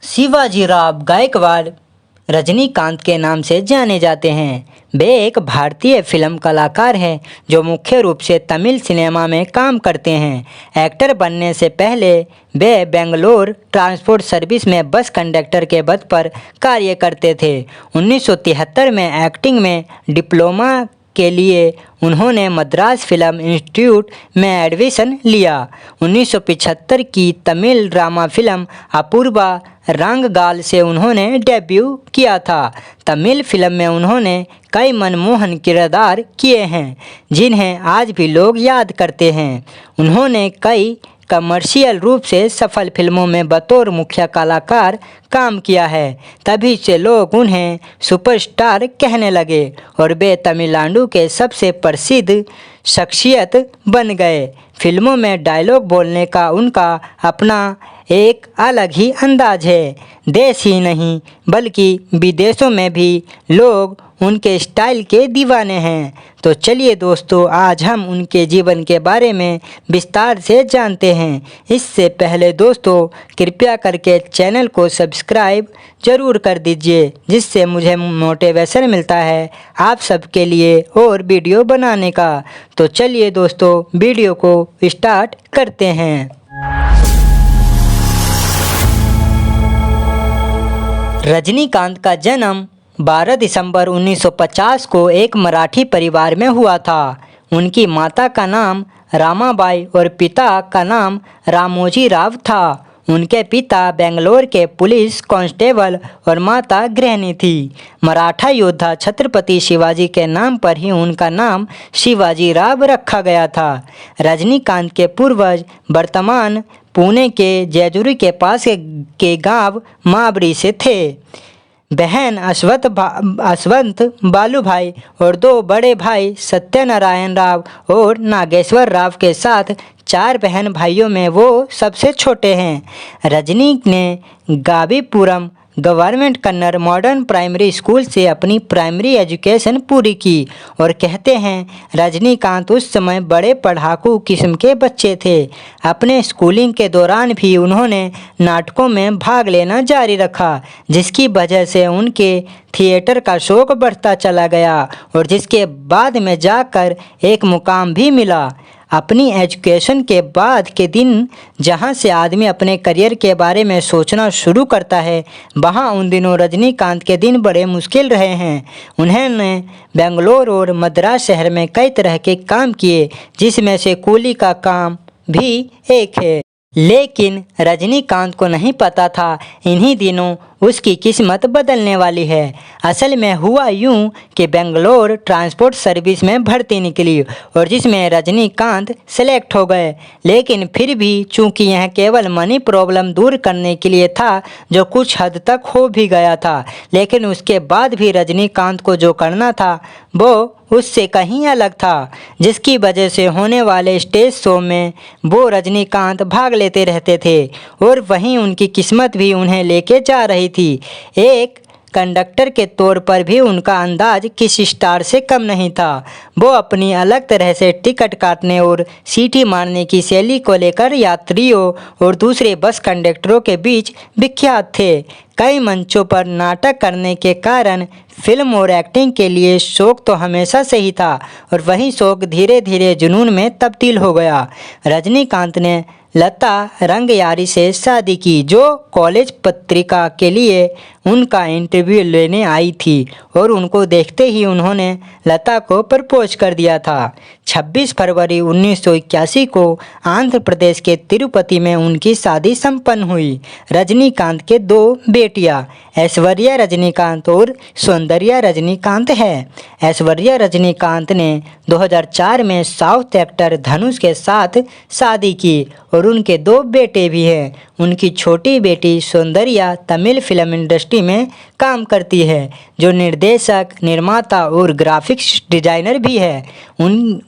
शिवाजीराव गायकवाड़ रजनीकांत के नाम से जाने जाते हैं। वे एक भारतीय फिल्म कलाकार हैं जो मुख्य रूप से तमिल सिनेमा में काम करते हैं। एक्टर बनने से पहले वे बेंगलोर ट्रांसपोर्ट सर्विस में बस कंडक्टर के पद पर कार्य करते थे। 1973 में एक्टिंग में डिप्लोमा के लिए उन्होंने मद्रास फिल्म इंस्टीट्यूट में एडमिशन लिया। 1975 की तमिल ड्रामा फिल्म अपूर्वा रंगगाल से उन्होंने डेब्यू किया था। तमिल फिल्म में उन्होंने कई मनमोहन किरदार किए हैं जिन्हें आज भी लोग याद करते हैं। उन्होंने कई कमर्शियल रूप से सफल फिल्मों में बतौर मुख्य कलाकार काम किया है। तभी से लोग उन्हें सुपरस्टार कहने लगे और वे तमिलनाडु के सबसे प्रसिद्ध शख्सियत बन गए। फिल्मों में डायलॉग बोलने का उनका अपना एक अलग ही अंदाज है। देश ही नहीं बल्कि विदेशों में भी लोग उनके स्टाइल के दीवाने हैं। तो चलिए दोस्तों, आज हम उनके जीवन के बारे में विस्तार से जानते हैं। इससे पहले दोस्तों, कृपया करके चैनल को सब्सक्राइब ज़रूर कर दीजिए, जिससे मुझे मोटिवेशन मिलता है आप सबके लिए और वीडियो बनाने का। तो चलिए दोस्तों, वीडियो को स्टार्ट करते हैं। रजनीकांत का जन्म 12 दिसंबर 1950 को एक मराठी परिवार में हुआ था। उनकी माता का नाम रामाबाई और पिता का नाम रामोजी राव था। उनके पिता बेंगलोर के पुलिस कांस्टेबल और माता गृहिणी थी। मराठा योद्धा छत्रपति शिवाजी के नाम पर ही उनका नाम शिवाजी राव रखा गया था। रजनीकांत के पूर्वज वर्तमान पुणे के जेजुरी के पास के गांव माबरी से थे। बहन अश्वंत बालूभाई और दो बड़े भाई सत्यनारायण राव और नागेश्वर राव के साथ 4 बहन भाइयों में वो सबसे छोटे हैं। रजनी ने Gabipuram government Kannada modern primary school से अपनी प्राइमरी एजुकेशन पूरी की और कहते हैं रजनीकांत उस समय बड़े पढ़ाकू किस्म के बच्चे थे। अपने स्कूलिंग के दौरान भी उन्होंने नाटकों में भाग लेना जारी रखा, जिसकी वजह से उनके थिएटर का शौक बढ़ता चला गया और जिसके बाद में जाकर एक मुकाम भी मिला। अपनी एजुकेशन के बाद के दिन जहां से आदमी अपने करियर के बारे में सोचना शुरू करता है, वहां उन दिनों रजनीकांत के दिन बड़े मुश्किल रहे हैं। उन्होंने बेंगलोर और मद्रास शहर में कई तरह के काम किए, जिसमें से कूली का काम भी एक है। लेकिन रजनीकांत को नहीं पता था इन्हीं दिनों उसकी किस्मत बदलने वाली है। असल में हुआ यूं कि बेंगलोर ट्रांसपोर्ट सर्विस में भर्ती निकली और जिसमें रजनीकांत सेलेक्ट हो गए। लेकिन फिर भी चूंकि यह केवल मनी प्रॉब्लम दूर करने के लिए था, जो कुछ हद तक हो भी गया था, लेकिन उसके बाद भी रजनीकांत को जो करना था वो उससे कहीं अलग था, जिसकी वजह से होने वाले स्टेज शो में वो रजनीकांत भाग लेते रहते थे और वहीं उनकी किस्मत भी उन्हें लेके जा रही थी। एक कंडक्टर के तौर पर भी उनका अंदाज किसी स्टार से कम नहीं था। वो अपनी अलग तरह से टिकट काटने और सीटी मारने की शैली को लेकर यात्रियों और दूसरे बस कंडक्टरों के बीच विख्यात थे। कई मंचों पर नाटक करने के कारण फिल्म और एक्टिंग के लिए शौक तो हमेशा से ही था और वही शौक धीरे धीरे जुनून में तब्दील हो गया। रजनीकांत ने लता रंगयारी से शादी की, जो कॉलेज पत्रिका के लिए उनका इंटरव्यू लेने आई थी और उनको देखते ही उन्होंने लता को प्रपोज कर दिया था। 26 फरवरी 1981 को आंध्र प्रदेश के तिरुपति में उनकी शादी संपन्न हुई। रजनीकांत के 2 बेटियां ऐश्वर्या रजनीकांत और सौंदर्या रजनीकांत है। ऐश्वर्या रजनीकांत ने 2004 में साउथ एक्टर धनुष के साथ शादी की और उनके 2 बेटे भी हैं। उनकी छोटी बेटी सौंदर्या तमिल फिल्म इंडस्ट्री में काम करती है, जो निर्देशक, निर्माता और ग्राफिक्स डिजाइनर भी है।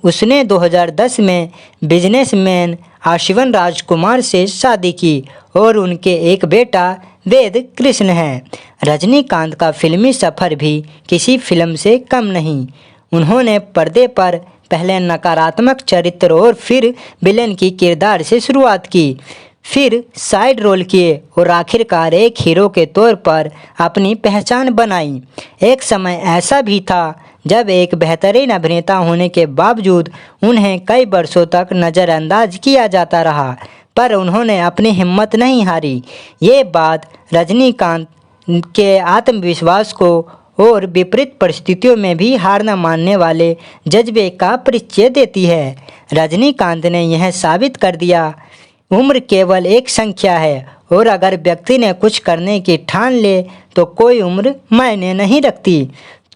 उसने 2010 में बिजनेसमैन आशीवन राजकुमार से शादी की और उनके एक बेटा वेद कृष्ण है। रजनीकांत का फिल्मी सफ़र भी किसी फिल्म से कम नहीं। उन्होंने पर्दे पर पहले नकारात्मक चरित्र और फिर विलेन की किरदार से शुरुआत की। फिर साइड रोल किए और आखिरकार एक हीरो के तौर पर अपनी पहचान बनाई। एक समय ऐसा भी था जब एक बेहतरीन अभिनेता होने के बावजूद उन्हें कई वर्षों तक नज़रअंदाज किया जाता रहा, पर उन्होंने अपनी हिम्मत नहीं हारी। ये बात रजनीकांत के आत्मविश्वास को और विपरीत परिस्थितियों में भी हार न मानने वाले जज्बे का परिचय देती है। रजनीकांत ने यह साबित कर दिया, उम्र केवल एक संख्या है और अगर व्यक्ति ने कुछ करने की ठान ले तो कोई उम्र मायने नहीं रखती।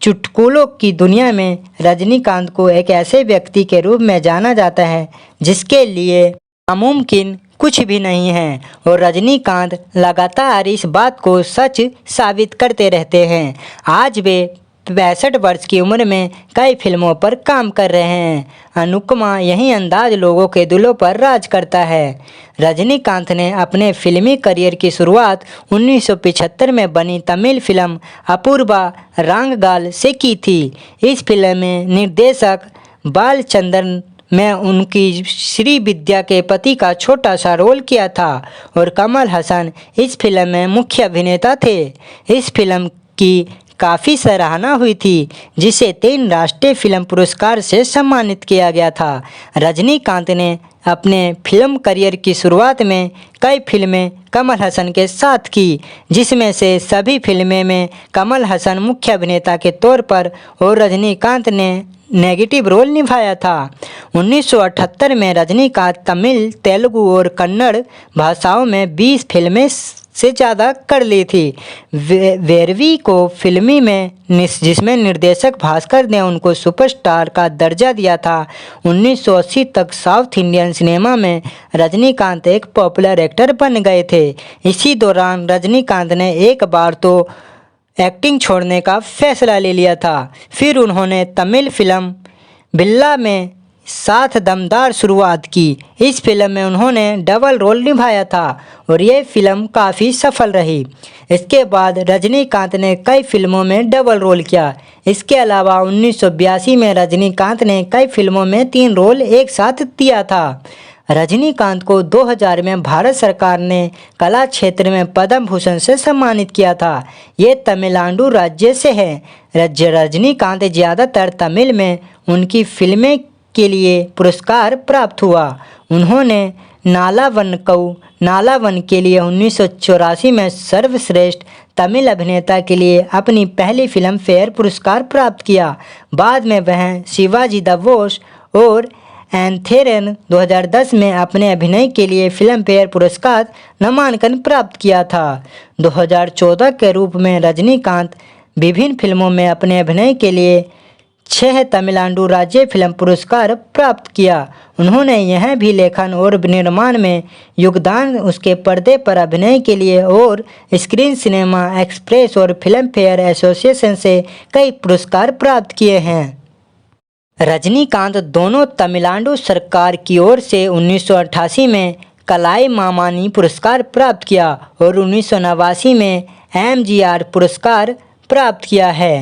चुटकुलों की दुनिया में रजनीकांत को एक ऐसे व्यक्ति के रूप में जाना जाता है जिसके लिए नामुमकिन कुछ भी नहीं है, और रजनीकांत लगातार इस बात को सच साबित करते रहते हैं। आज वे 65 वर्ष की उम्र में कई फिल्मों पर काम कर रहे हैं। अनुपमा यही अंदाज लोगों के दिलों पर राज करता है। रजनीकांत ने अपने फिल्मी करियर की शुरुआत 1975 में बनी तमिल फिल्म अपूर्वा रांगगाल से की थी। इस फिल्म में निर्देशक बालचंद्रन में उनकी श्रीविद्या के पति का छोटा सा रोल किया था और कमल हसन इस फिल्म में मुख्य अभिनेता थे। इस फिल्म की काफ़ी सराहना हुई थी, जिसे 3 राष्ट्रीय फिल्म पुरस्कार से सम्मानित किया गया था। रजनीकांत ने अपने फिल्म करियर की शुरुआत में कई फिल्में कमल हसन के साथ की, जिसमें से सभी फिल्में में कमल हसन मुख्य अभिनेता के तौर पर और रजनीकांत ने नेगेटिव रोल निभाया था। 1978 में रजनीकांत तमिल, तेलुगु और कन्नड़ भाषाओं में 20 फिल्में से ज़्यादा कर ली थी। वेरवी को फिल्मी में जिसमें निर्देशक भास्कर ने उनको सुपरस्टार का दर्जा दिया था। 1980 तक साउथ इंडियन सिनेमा में रजनीकांत एक पॉपुलर एक्टर बन गए थे। इसी दौरान रजनीकांत ने एक बार तो एक्टिंग छोड़ने का फैसला ले लिया था। फिर उन्होंने तमिल फिल्म बिल्ला में साथ दमदार शुरुआत की। इस फिल्म में उन्होंने डबल रोल निभाया था और ये फिल्म काफ़ी सफल रही। इसके बाद रजनीकांत ने कई फिल्मों में डबल रोल किया। इसके अलावा 1982 में रजनीकांत ने कई फिल्मों में 3 रोल एक साथ दिया था। रजनीकांत को 2000 में भारत सरकार ने कला क्षेत्र में पद्म भूषण से सम्मानित किया था। ये तमिलनाडु राज्य से है। रजनीकांत ज़्यादातर तमिल में उनकी फिल्में के लिए पुरस्कार प्राप्त हुआ। उन्होंने नालावन के लिए 1984 में सर्वश्रेष्ठ तमिल अभिनेता के लिए अपनी पहली फिल्म फेयर पुरस्कार प्राप्त किया। बाद में वह शिवाजी द बोस और एंथेरन 2010 में अपने अभिनय के लिए फिल्म फेयर पुरस्कार नामांकन प्राप्त किया था। 2014 के रूप में रजनीकांत विभिन्न फिल्मों में अपने अभिनय के लिए 6 तमिलनाडु राज्य फिल्म पुरस्कार प्राप्त किया। उन्होंने यह भी लेखन और निर्माण में योगदान उसके पर्दे पर अभिनय के लिए और स्क्रीन सिनेमा एक्सप्रेस और फिल्म फेयर एसोसिएशन से कई पुरस्कार प्राप्त किए हैं। रजनीकांत दोनों तमिलनाडु सरकार की ओर से 1988 में कलाई मामानी पुरस्कार प्राप्त किया और 1989 में MGR पुरस्कार प्राप्त किया है।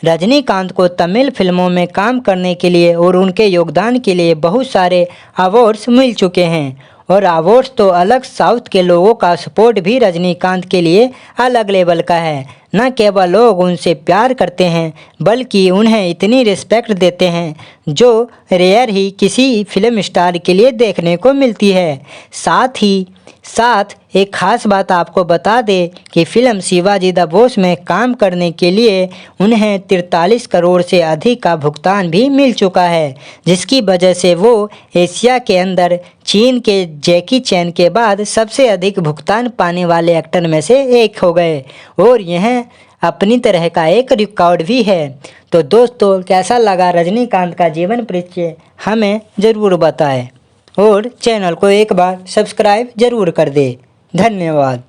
रजनीकांत को तमिल फिल्मों में काम करने के लिए और उनके योगदान के लिए बहुत सारे अवार्ड्स मिल चुके हैं, और अवार्ड्स तो अलग, साउथ के लोगों का सपोर्ट भी रजनीकांत के लिए अलग लेवल का है। न केवल लोग उनसे प्यार करते हैं बल्कि उन्हें इतनी रिस्पेक्ट देते हैं जो रेयर ही किसी फिल्म स्टार के लिए देखने को मिलती है। साथ ही साथ एक खास बात आपको बता दें कि फिल्म शिवाजी द बोस में काम करने के लिए उन्हें 43 करोड़ से अधिक का भुगतान भी मिल चुका है, जिसकी वजह से वो एशिया के अंदर चीन के जैकी चैन के बाद सबसे अधिक भुगतान पाने वाले एक्टर में से एक हो गए, और यह अपनी तरह का एक रिकॉर्ड भी है। तो दोस्तों, कैसा लगा रजनीकांत का जीवन परिचय हमें ज़रूर बताएं और चैनल को एक बार सब्सक्राइब ज़रूर कर दें। धन्यवाद।